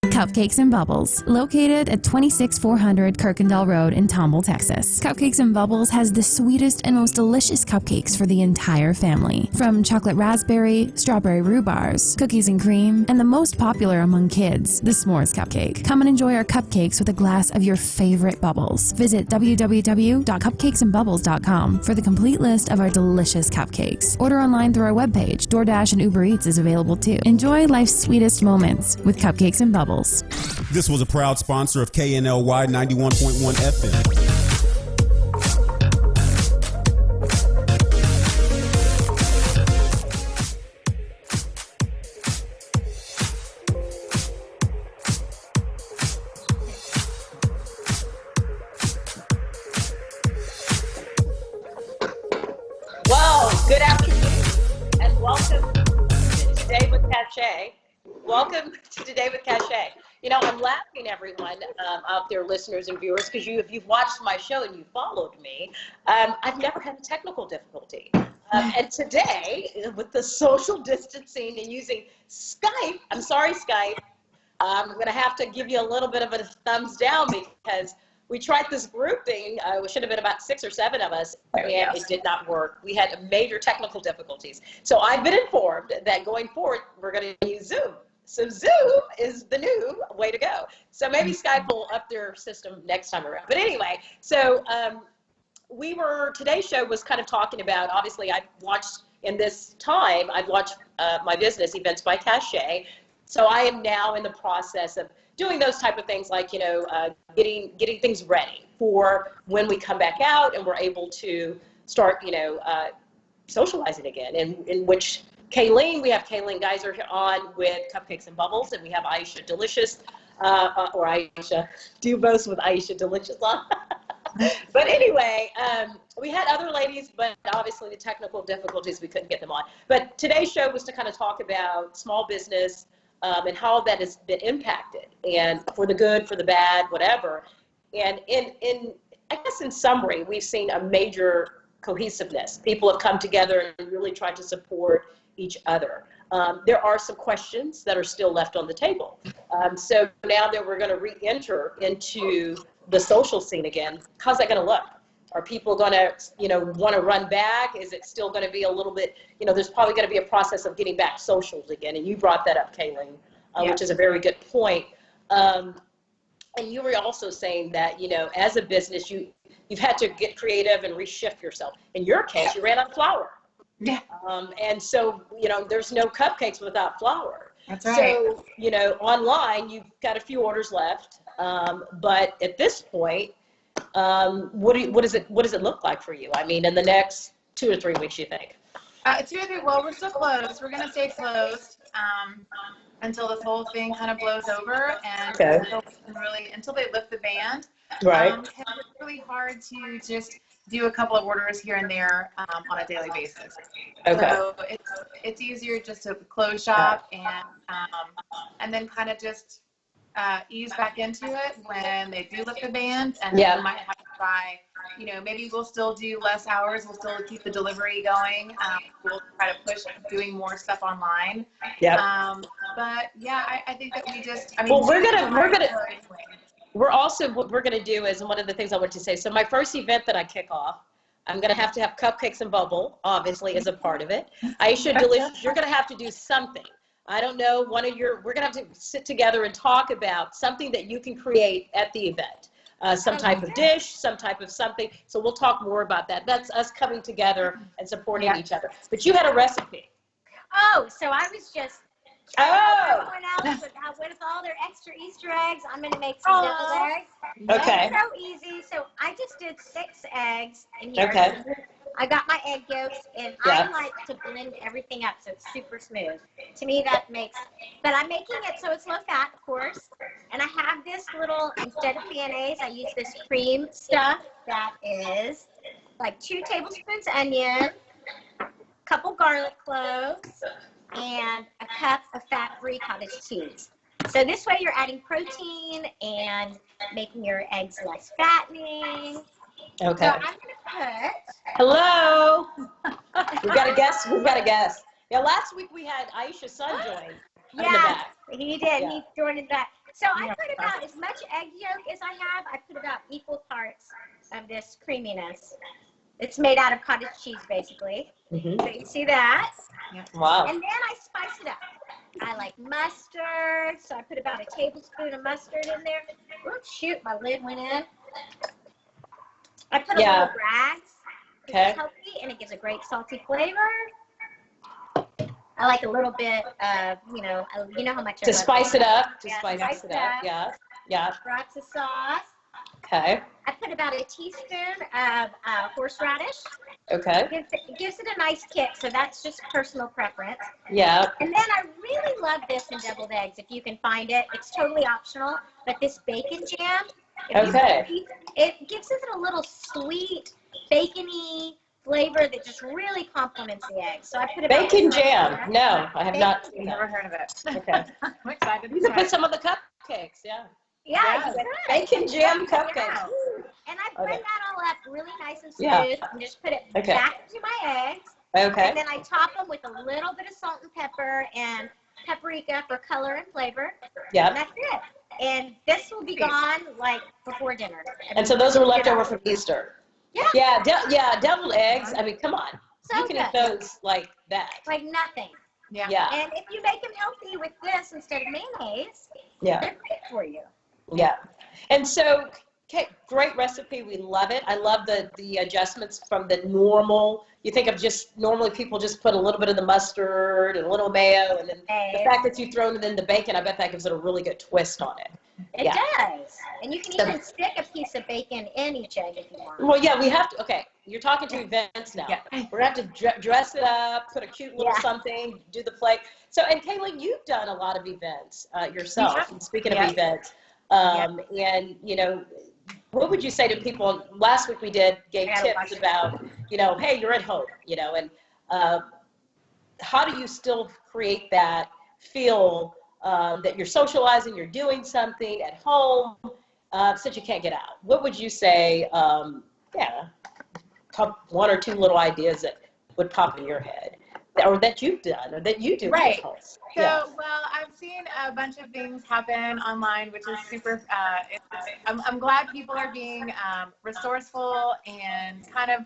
Speaker 6: Cupcakes and Bubbles, located at 26400 Kirkendall Road in Tomball, Texas. Cupcakes and Bubbles has the sweetest and most delicious cupcakes for the entire family. From chocolate raspberry, strawberry rhubars, cookies and cream, and the most popular among kids, the s'mores cupcake. Come and enjoy our cupcakes with a glass of your favorite bubbles. Visit www.cupcakesandbubbles.com for the complete list of our delicious cupcakes. Order online through our webpage. DoorDash and Uber Eats is available too. Enjoy life's sweetest moments with Cupcakes and Bubbles.
Speaker 7: This was a proud sponsor of KNLY 91.1 FM.
Speaker 1: Well, good afternoon and welcome to Today with Cachet. Welcome to Today with Cachet. You know, I'm laughing, everyone out there, listeners and viewers, because if you've watched my show and you followed me, I've never had a technical difficulty. And today, with the social distancing and using Skype, I'm sorry, Skype, I'm going to have to give you a little bit of a thumbs down because we tried this group thing. It should have been about 6 or 7 of us, and it did not work. We had major technical difficulties. So I've been informed that going forward, we're going to use Zoom. So Zoom is the new way to go. So maybe Skype will up their system next time around. But anyway, so today's show was kind of talking about, obviously I've watched in this time, I've watched my business, Events by Cachet. So I am now in the process of doing those type of things like, getting things ready for when we come back out and we're able to start, socializing again, in which KNLY, we have KNLY Geyser on with Cupcakes and Bubbles, and we have Aisha Delicious, or Aisha, do both with Aisha Delicious on. But anyway, we had other ladies, but obviously the technical difficulties, we couldn't get them on. But today's show was to kind of talk about small business and how that has been impacted, and for the good, for the bad, whatever. And I guess in summary, we've seen a major cohesiveness. People have come together and really tried to support each other. There are some questions that are still left on the table. So now that we're going to re-enter into the social scene again, how's that going to look? Are people going to, want to run back? Is it still going to be a little bit, there's probably going to be a process of getting back socials again. And you brought that up, KNLY, which is a very good point. And you were also saying that, as a business, you've had to get creative and reshift yourself. In your case, you ran out of flour.
Speaker 2: Yeah.
Speaker 1: And so, there's no cupcakes without flour.
Speaker 2: That's right.
Speaker 1: So, online, you've got a few orders left. But at this point, what does it look like for you? I mean, in the next 2 or 3 weeks, you think?
Speaker 2: 2 or 3. Well, we're still closed. We're gonna stay closed until this whole thing kind of blows over, and until they lift the ban.
Speaker 1: Right.
Speaker 2: It's really hard to just do a couple of orders here and there on a daily basis.
Speaker 1: Okay.
Speaker 2: So it's easier just to close shop and then kind of just ease back into it when they do lift the ban, and then we might have to try. Maybe we'll still do less hours. We'll still keep the delivery going. We'll try to push doing more stuff online.
Speaker 1: Yeah.
Speaker 2: But yeah, I think that we just.
Speaker 1: Well, what we're gonna do is, and one of the things I want to say. So my first event that I kick off, I'm gonna have to have cupcakes and bubble, obviously, as a part of it. Aisha, Delicious, you're gonna have to do something. I don't know, we're gonna have to sit together and talk about something that you can create at the event. Some type of dish, some type of something. So we'll talk more about that. That's us coming together and supporting each other. But you had a recipe.
Speaker 13: Oh, so I was just everyone else with all their extra Easter eggs. I'm going to make some deviled eggs.
Speaker 1: Okay.
Speaker 13: It's so easy. So I just did 6 eggs in here.
Speaker 1: Okay.
Speaker 13: I got my egg yolks, and I like to blend everything up so it's super smooth. To me, that makes, but I'm making it so it's low fat, of course. And I have this little, instead of mayonnaise, I use this cream stuff that is like 2 tablespoons onion, a couple garlic cloves, and a cup of fat-free cottage cheese. So this way you're adding protein and making your eggs less fattening.
Speaker 1: Okay.
Speaker 13: So I'm going to put...
Speaker 1: Hello. We've got a guest. Yeah, last week we had Aisha's son join.
Speaker 13: Yeah, he did.
Speaker 1: Yeah.
Speaker 13: He joined in that. So I put about as much egg yolk as I have. I put about equal parts of this creaminess. It's made out of cottage cheese, basically.
Speaker 1: Mm-hmm.
Speaker 13: So you see that?
Speaker 1: Wow.
Speaker 13: And then I spice it up. I like mustard, so I put about a tablespoon of mustard in there. Oops, shoot, my lid went in. I put a little rags. It's healthy, and it gives a great salty flavor. I like a little bit of, you know how much
Speaker 1: to spice it up.
Speaker 13: Spice it up.
Speaker 1: Yeah. Yeah.
Speaker 13: Lots of sauce.
Speaker 1: Okay.
Speaker 13: I put about a teaspoon of horseradish.
Speaker 1: Okay.
Speaker 13: It gives it a nice kick, so that's just personal preference.
Speaker 1: Yeah.
Speaker 13: And then I really love this in deviled eggs, if you can find it. It's totally optional, but this bacon jam, it gives it a little sweet, bacony flavor that just really complements the eggs. So I put about
Speaker 1: bacon jam. No, I have not.
Speaker 2: Never heard of it.
Speaker 1: Okay.
Speaker 2: I'm excited.
Speaker 1: You can put some of the cupcakes. Yeah.
Speaker 13: Yeah,
Speaker 1: bacon jam cupcakes.
Speaker 13: Yeah. And I blend that all up really nice and smooth.
Speaker 1: Yeah.
Speaker 13: And just put it back into my eggs.
Speaker 1: Okay.
Speaker 13: And then I top them with a little bit of salt and pepper and paprika for color and flavor.
Speaker 1: Yeah.
Speaker 13: And that's it. And this will be gone like before dinner.
Speaker 1: And so those are left over from Easter.
Speaker 13: Yeah.
Speaker 1: Yeah, deviled eggs. I mean, come on.
Speaker 13: So
Speaker 1: you can eat those like that.
Speaker 13: Like nothing.
Speaker 1: Yeah.
Speaker 13: And if you make them healthy with this instead of mayonnaise, they're great for you.
Speaker 1: Yeah. And so, okay, great recipe. We love it. I love the adjustments from the normal. You think of just normally people just put a little bit of the mustard and a little mayo, and then the fact that you throw it in the bacon, I bet that gives it a really good twist on it.
Speaker 13: It does. And you can even stick a piece of bacon in each egg if you want.
Speaker 1: Well, yeah, we have to. Okay, you're talking to events now. Yeah. We're going to have to dress it up, put a cute little something, do the plate. So, and KNLY, you've done a lot of events yourself.
Speaker 2: Yeah.
Speaker 1: And speaking of events, and, you know, what would you say to people? Last week we gave tips about, you know, hey, you're at home, you know, and how do you still create that feel that you're socializing, you're doing something at home, since you can't get out? What would you say, top 1 or 2 little ideas that would pop in your head, or that you've done, or that you do at home?
Speaker 2: So, well, I've seen a bunch of things happen online, which is super, I'm glad people are being resourceful and kind of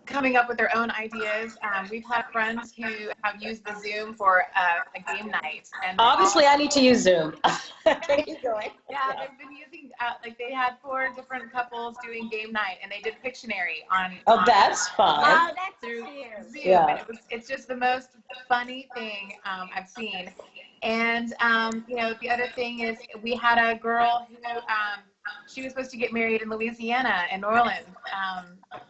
Speaker 2: coming up with their own ideas. We've had friends who have used the Zoom for a game night. And
Speaker 1: obviously, I need to use Zoom.
Speaker 13: Keep going.
Speaker 2: Yeah, they've been using, like they had 4 different couples doing game night, and they did Pictionary on.
Speaker 1: Oh, that's fun.
Speaker 13: Oh, that's
Speaker 2: through
Speaker 13: cute.
Speaker 2: Zoom. And it's just the most funny thing I've seen. And, you know, the other thing is we had a girl who, she was supposed to get married in Louisiana, in New Orleans,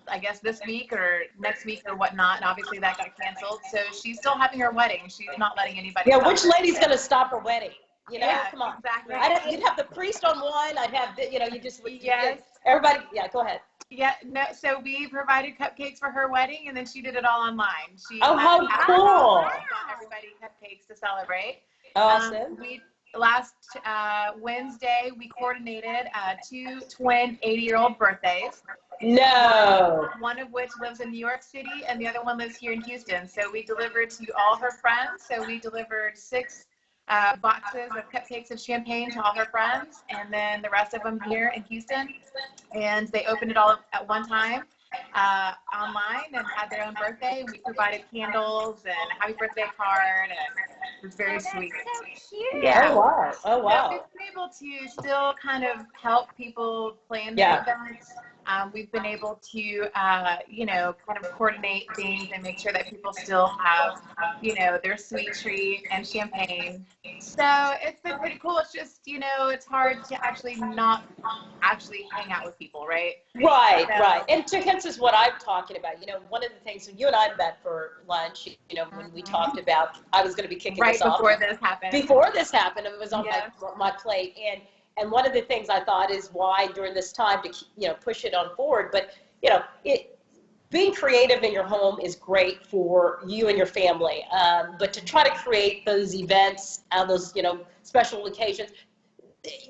Speaker 2: I guess this week or next week or whatnot. And obviously that got canceled. So she's still having her wedding. She's not letting anybody.
Speaker 1: Yeah, which lady's going to stop her wedding? You know,
Speaker 2: yeah,
Speaker 1: come on.
Speaker 2: Exactly.
Speaker 1: You'd have the priest on one. I'd have, you know, you just,
Speaker 2: yes.
Speaker 1: Everybody, yeah, go ahead.
Speaker 2: Yeah, no, so we provided cupcakes for her wedding, and then she did it all online. She
Speaker 1: how cool.
Speaker 2: got everybody cupcakes to celebrate.
Speaker 1: Awesome.
Speaker 2: Last Wednesday, we coordinated 2 twin 80-year-old birthdays.
Speaker 1: No.
Speaker 2: One of which lives in New York City, and the other one lives here in Houston. So we delivered to all her friends. So we delivered 6 boxes of cupcakes and champagne to all her friends, and then the rest of them here in Houston. And they opened it all at one time online and had their own birthday. We provided candles and a happy birthday card, and it was very sweet.
Speaker 13: So cute.
Speaker 2: Yeah.
Speaker 1: Oh wow. Oh wow.
Speaker 2: So we've been able to still kind of help people plan their events. We've been able to, you know, kind of coordinate things and make sure that people still have, you know, their sweet treat and champagne. So it's been pretty cool. It's just, you know, it's hard to actually not actually hang out with people, right?
Speaker 1: Right, right. And to hence is what I'm talking about. You know, one of the things, so you and I met for lunch, you know, when we talked about, I was going to be kicking this off.
Speaker 2: Right before this happened.
Speaker 1: Before this happened, it was on my plate. And one of the things I thought is why during this time to, you know, push it on forward. But, you know, being creative in your home is great for you and your family. But to try to create those events, those, you know, special occasions,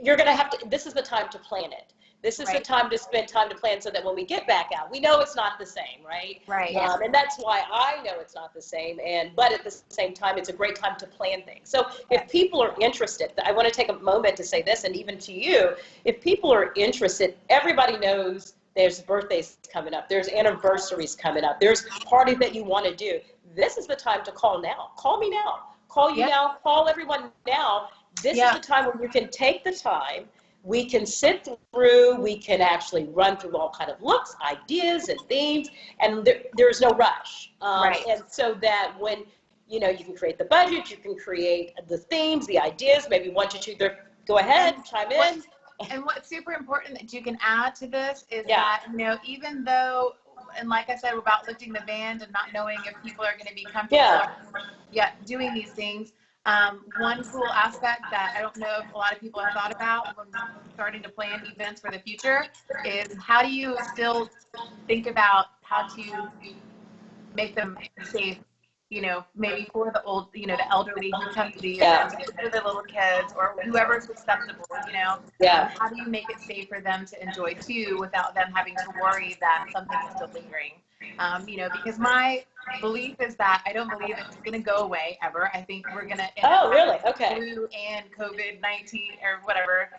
Speaker 1: you're going to have to, this is the time to plan it. This is the time to spend time to plan so that when we get back out, we know it's not the same, right?
Speaker 2: Right.
Speaker 1: And that's why I know it's not the same. But at the same time, it's a great time to plan things. So if people are interested, I want to take a moment to say this, and even to you, if people are interested, everybody knows there's birthdays coming up. There's anniversaries coming up. There's parties that you want to do. This is the time to call now. Call me now. Call you now. Call everyone now. This is the time when you can take the time. We can sit through, we can actually run through all kind of looks, ideas, and themes, and there's no rush. And so that when, you know, you can create the budget, you can create the themes, the ideas, maybe 1 to 2, go ahead, chime in.
Speaker 2: And what's super important that you can add to this is that, you know, even though, and like I said, about lifting the band and not knowing if people are going to be comfortable doing these things, one cool aspect that I don't know if a lot of people have thought about when starting to plan events for the future is how do you still think about how to make them safe, you know, maybe for the old, you know, the elderly who come to the events, for the little kids or whoever's susceptible, you know. How do you make it safe for them to enjoy too without them having to worry that something is still lingering? You know, because my belief is that I don't believe it's going to go away ever. I think we're going to end up flu and COVID-19 or whatever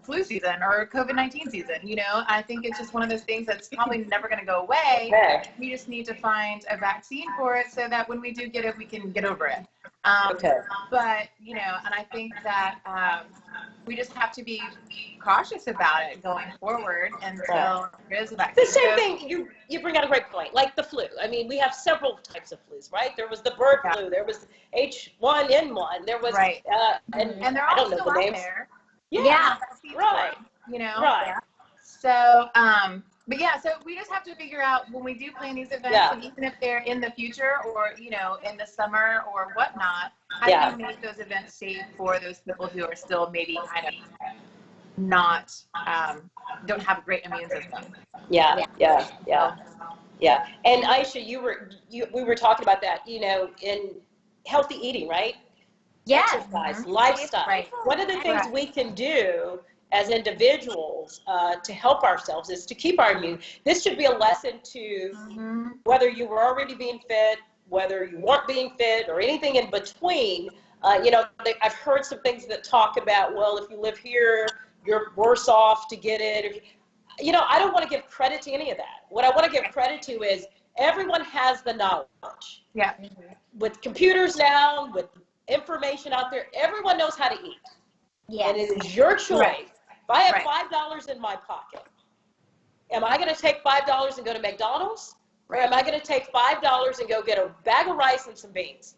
Speaker 2: flu season or COVID-19 season. You know, I think it's just one of those things that's probably never going to go away. We just need to find a vaccine for it so that when we do get it, we can get over it. But, you know, and I think that we just have to be cautious about it going forward until there is a vaccine.
Speaker 1: The same thing, you bring out a great point, like the flu. I mean, we have several types of flus, right? There was the bird flu, there was H1N1, there was,
Speaker 2: and they're all still out there.
Speaker 1: Right.
Speaker 2: You know? So, but yeah, so we just have to figure out when we do plan these events, and even if they're in the future or, you know, in the summer or whatnot, how do we make those events safe for those people who are still maybe kind of not, don't have a great immune system? Yeah.
Speaker 1: And Aisha, we were talking about that, you know, in healthy eating, right? Exercise, lifestyle. One of the things we can do as individuals to help ourselves is to keep our immune. This should be a lesson to whether you were already being fit, whether you weren't being fit, or anything in between. You know, I've heard some things that talk about, well, if you live here, you're worse off to get it. You know, I don't want to give credit to any of that. What I want to give credit to is everyone has the knowledge. With computers now, with information out there, everyone knows how to eat. And it is your choice. If I have $5 in my pocket, am I going to take $5 and go to McDonald's? Or am I going to take $5 and go get a bag of rice and some beans?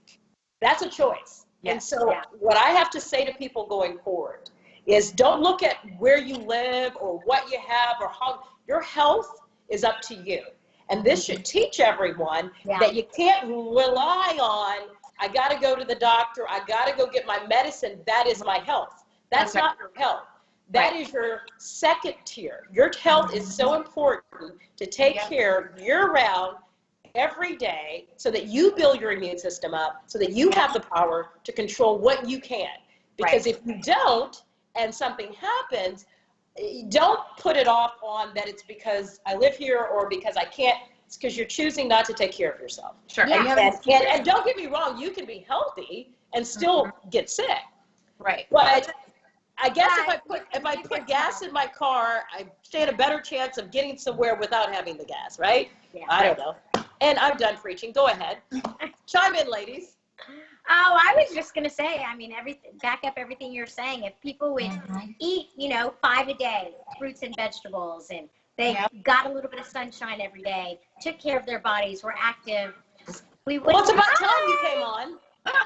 Speaker 1: That's a choice. And so what I have to say to people going forward is don't look at where you live or what you have or how your health is up to you. And this should teach everyone that you can't rely on, I got to go to the doctor, I got to go get my medicine, that is my health. That's not your health. That is your second tier. Your health is so important to take care year round, every day, so that you build your immune system up, so that you have the power to control what you can. Because if you don't, and something happens, don't put it off on that it's because I live here or because I can't. It's because you're choosing not to take care of yourself.
Speaker 2: Sure.
Speaker 1: And don't get me wrong, you can be healthy and still get sick.
Speaker 2: Right.
Speaker 1: But I guess if I put gas in my car, I stand a better chance of getting somewhere without having the gas, right?
Speaker 13: Yeah.
Speaker 1: I don't know. And I'm done preaching. Go ahead. Chime in, ladies.
Speaker 13: Oh, I was just gonna say, I mean, back up everything you're saying. If people would eat, 5 a day, fruits and vegetables, and they got a little bit of sunshine every day, took care of their bodies, were active, we would.
Speaker 1: Well, it's about time you came on.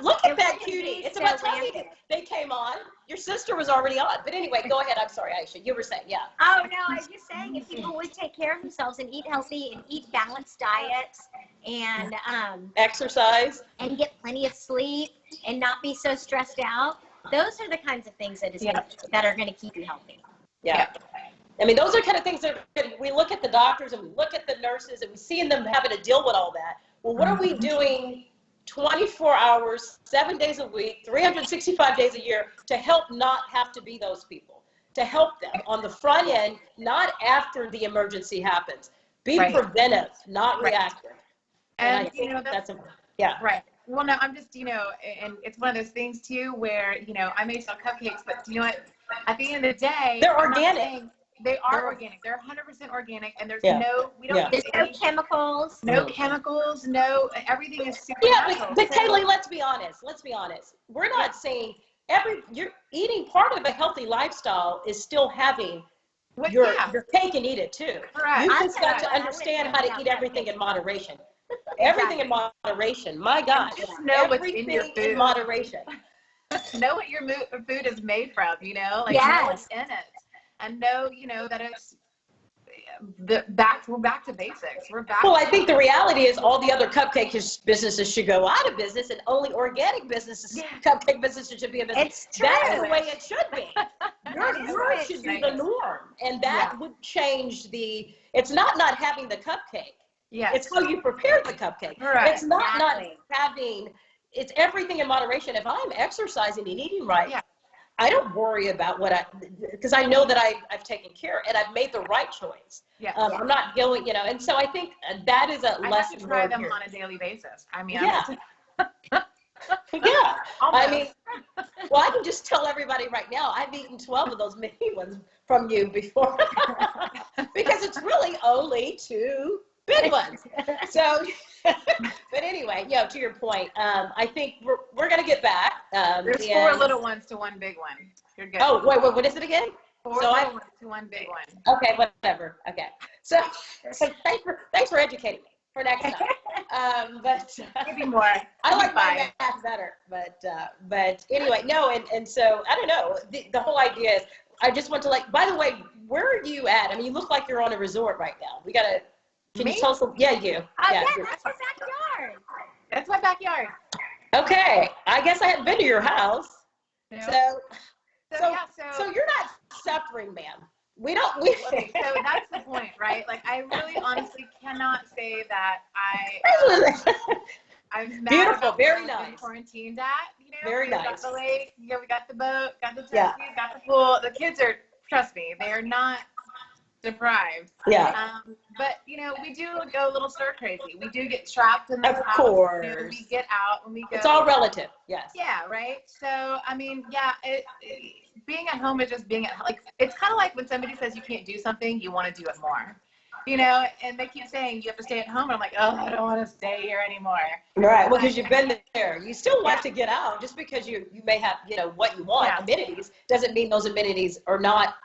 Speaker 1: Look at that cutie. It's about time they came on. Your sister was already on. But anyway, go ahead. I'm sorry, Aisha. You were saying,
Speaker 13: Oh, no, I was just saying if people would take care of themselves and eat healthy and eat balanced diets and
Speaker 1: exercise and
Speaker 13: get plenty of sleep and not be so stressed out, those are the kinds of things that are going to keep you healthy.
Speaker 1: I mean, those are kind of things that we look at the doctors and we look at the nurses and we see them having to deal with all that. Well, what are we doing 24 hours, 7 days a week, 365 days a year to help not have to be those people, to help them on the front end, not after the emergency happens. Be preventive, not reactive.
Speaker 2: And
Speaker 1: I think that's important.
Speaker 2: Right. Well, no, I'm just, and it's one of those things too where, I may sell cupcakes, but you know what? At the end of the day,
Speaker 1: they're organic.
Speaker 2: They are organic. They're 100% organic, and there's there's
Speaker 13: no chemicals.
Speaker 2: No chemicals. No, everything is super natural.
Speaker 1: But KNLY, let's be honest. We're not saying you're eating part of a healthy lifestyle is still having your cake and eat it too.
Speaker 2: Correct.
Speaker 1: You just got to understand how to eat everything in moderation. Everything in moderation. My God.
Speaker 2: Just know what's in your food.
Speaker 1: In moderation.
Speaker 2: Know what your food is made from. Know what's in it. And know, that it's we're back to basics.
Speaker 1: Well, I think the reality is all the other cupcake businesses should go out of business, and only organic businesses, cupcake businesses should be a business. That's the way it should be. Yours should be the norm, and that would change it's not having the cupcake.
Speaker 2: Yeah.
Speaker 1: It's how you prepare the cupcake.
Speaker 2: Right.
Speaker 1: It's not having. It's everything in moderation. If I'm exercising and eating right. Yeah. I don't worry about because I know that I've taken care and I've made the right choice. I'm not going, and so I think that is a lesson.
Speaker 2: I have to try them on a daily basis. I mean,
Speaker 1: I mean, well, I can just tell everybody right now, I've eaten 12 of those mini ones from you before because it's really only 2 big ones. So, but anyway, to your point, I think we're going to get back.
Speaker 2: There's 4 little ones to 1 big one. You're good.
Speaker 1: Oh, wait, what is it again?
Speaker 2: 4 little ones to 1 big one.
Speaker 1: Okay, whatever. Okay. So thanks for educating me for next time. But
Speaker 2: maybe more.
Speaker 1: I like my math better. But anyway, no, and so I don't know. The whole idea is I just want to by the way, where are you at? I mean, you look like you're on a resort right now. We got to. Can you tell us? Yeah, you.
Speaker 13: Yeah, that's my backyard.
Speaker 2: That's my backyard.
Speaker 1: Okay, I guess I haven't been to your house.
Speaker 2: No.
Speaker 1: So you're not suffering, ma'am. We don't.
Speaker 2: Okay, so that's the point, right? I really honestly cannot say that I'm mad
Speaker 1: beautiful, very nice.
Speaker 2: Quarantined at,
Speaker 1: very nice.
Speaker 2: We got the lake, we got the boat, got the turkey, got the pool. The kids are, trust me, they are not deprived. But we do go a little stir crazy. We do get trapped in the house.
Speaker 1: Of course.
Speaker 2: We get out when we go.
Speaker 1: It's all relative. Yes.
Speaker 2: Yeah. Right. So I mean, being at home is just being at it's kind of like when somebody says you can't do something, you want to do it more. And they keep saying you have to stay at home. And I'm like, oh, I don't want to stay here anymore.
Speaker 1: Right. Well, because you've been there. You still want to get out. Just because you may have what you want amenities doesn't mean those amenities are not.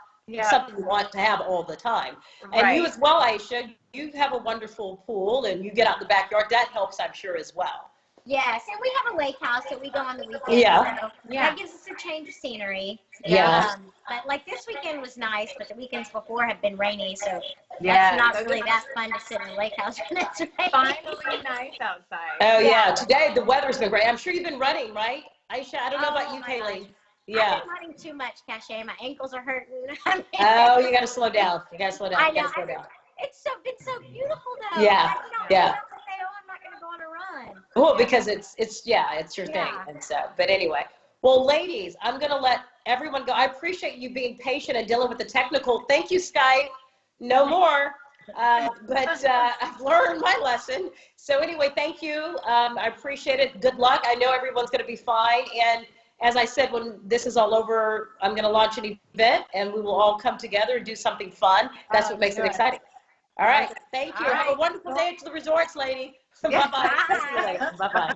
Speaker 1: Something you want to have all the time. And you as well, Aisha, you have a wonderful pool and you get out in the backyard. That helps, I'm sure, as well.
Speaker 13: Yes, and we have a lake house that we go on the weekends.
Speaker 1: Yeah.
Speaker 13: So that gives us a change of scenery.
Speaker 1: Yeah.
Speaker 13: But like this weekend was nice, but the weekends before have been rainy, so
Speaker 2: Yeah,
Speaker 13: that's not really that fun to sit in the lake house when it's raining.
Speaker 2: Finally nice outside.
Speaker 1: Oh yeah. Today the weather's been great. I'm sure you've been running, right, Aisha? I don't know about you,
Speaker 13: my
Speaker 1: Kaylee.
Speaker 13: gosh.
Speaker 1: Yeah.
Speaker 13: I've been running too much, Cache. My ankles are hurting. I mean,
Speaker 1: Oh, you got to slow down. You got to slow down.
Speaker 13: I
Speaker 1: You
Speaker 13: know.
Speaker 1: got to slow down.
Speaker 13: It's so beautiful though.
Speaker 1: Yeah,
Speaker 13: You
Speaker 1: yeah.
Speaker 13: don't have to say, oh, I'm not going to go on a run.
Speaker 1: Well, because it's your thing, and so. But anyway, well, ladies, I'm gonna let everyone go. I appreciate you being patient and dealing with the technical. Thank you, Skype. No more. But I've learned my lesson. So anyway, thank you. I appreciate it. Good luck. I know everyone's gonna be fine. And as I said, when this is all over, I'm gonna launch an event, and we will all come together and do something fun. That's what makes it exciting. All right. Thank you. Have a wonderful day at the resorts, lady. Bye-bye.
Speaker 13: Bye.
Speaker 1: Bye-bye.